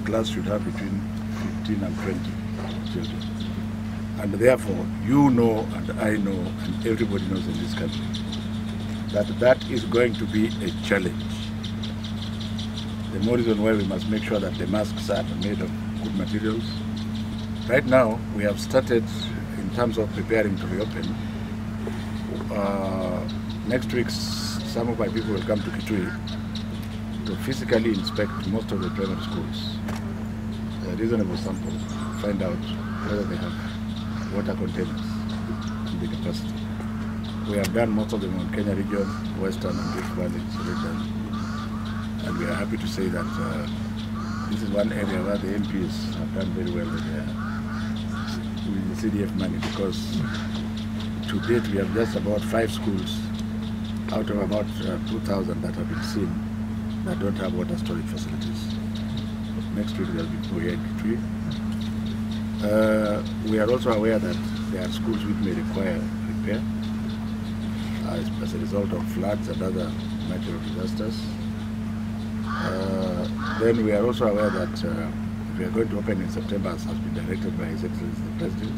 class should have between 15 and 20 children. And therefore, you know, and I know, and everybody knows in this country, that that is going to be a challenge. The more reason why we must make sure that the masks are made of good materials. Right now, we have started in terms of preparing to reopen. Next week, some of my people will come to Kitui to physically inspect most of the primary schools. A reasonable sample, find out whether they have water containers in the capacity. We have done most of them on Kenya region, Western and Rift Valley, and we are happy to say that this is one area where the MPs have done very well with the CDF money, because to date we have just about 5 schools out of about 2,000 that have been seen that don't have water storage facilities. Next week there will be 2 here in Kitui. We are also aware that there are schools which may require repair as a result of floods and other natural disasters. Then we are also aware that if we are going to open in September, as has been directed by His Excellency the President,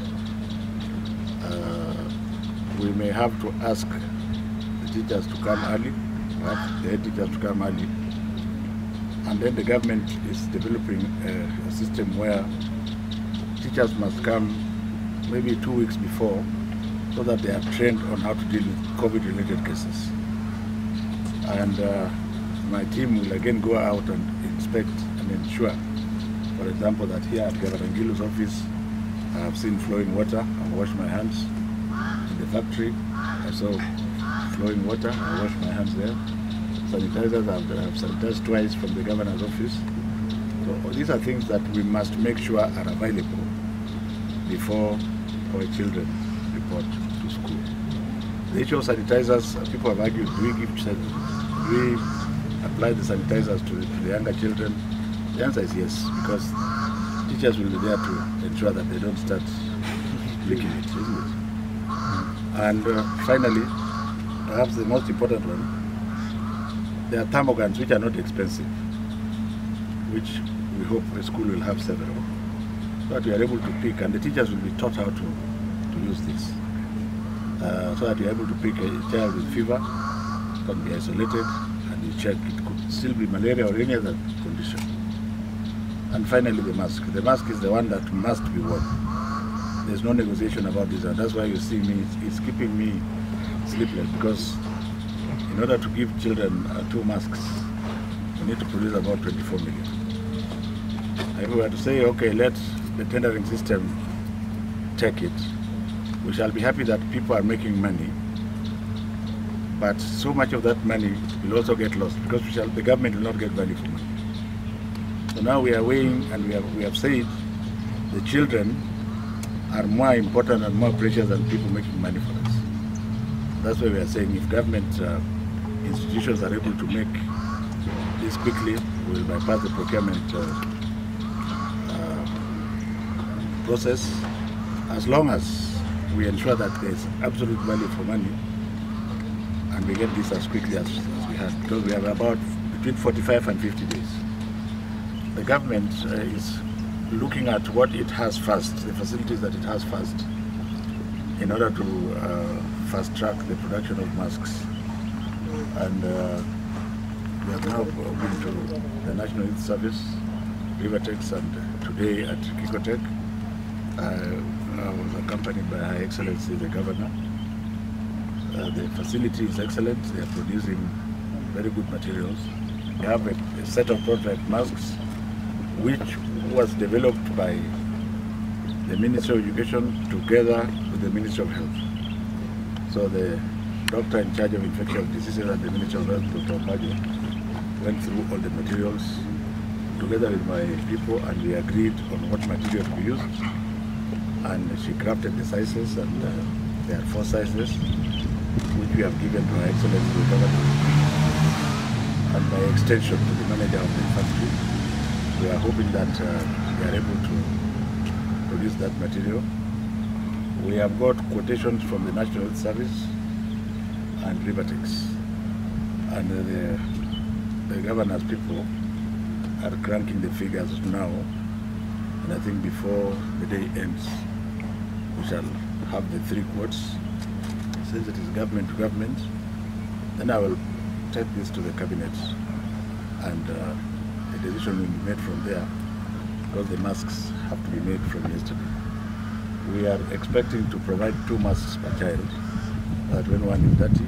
we may have to ask the teachers to come early, the head teachers to come early, and then the government is developing a system where teachers must come maybe 2 weeks before, so that they are trained on how to deal with COVID-related cases. And my team will again go out and inspect and ensure, for example, that here at Governor Ngilu's office, I have seen flowing water. I wash my hands. In the factory, I saw flowing water. I wash my hands there. Sanitizers, I have sanitized twice from the governor's office. So these are things that we must make sure are available before our children report to school. The issue of sanitizers, people have argued, do we apply the sanitizers to the younger children? The answer is yes, because teachers will be there to ensure that they don't start leaking it, isn't it? And finally, perhaps the most important one, there are thermograms which are not expensive, which we hope the school will have several, so that we are able to pick, and the teachers will be taught how to use this, so that you are able to pick a child with fever, can be isolated, and you check it could still be malaria or any other condition. And finally, the mask. The mask is the one that must be worn. There's no negotiation about this, and that's why you see me, it's keeping me sleepless, because in order to give children 2 masks, we need to produce about 24 million. If we were to say, okay, let the tendering system take it, we shall be happy that people are making money, but so much of that money will also get lost, because the government will not get value for money. So now we are weighing, and we have said the children are more important and more precious than people making money for us. That's why we are saying if government institutions are able to make this quickly, we will bypass the procurement process, as long as we ensure that there is absolute value for money, and we get this as quickly as we have, because we have about between 45 and 50 days. The government is looking at what it has first, the facilities that it has first, in order to fast track the production of masks. And we have now been to the National Youth Service, Rivertex, and today at Kikotech. I was accompanied by Her Excellency the Governor. The facility is excellent. They are producing very good materials. We have a set of prototype masks which was developed by the Ministry of Education together with the Ministry of Health. So the doctor in charge of infectious diseases at the Ministry of Health, Dr. Magoha, went through all the materials together with my people, and we agreed on what material to be used. And she crafted the sizes, and there are 4 sizes, which we have given to Her Excellency the Governor, and by extension to the manager of the factory. We are hoping that we are able to produce that material. We have got quotations from the National Health Service and Rivertex, and the governor's people are cranking the figures now, and I think before the day ends, we shall have the 3 quotes. Since it is government to government, then I will take this to the cabinet, and the decision will be made from there, because the masks have to be made from yesterday. We are expecting to provide 2 masks per child, that when one is dirty,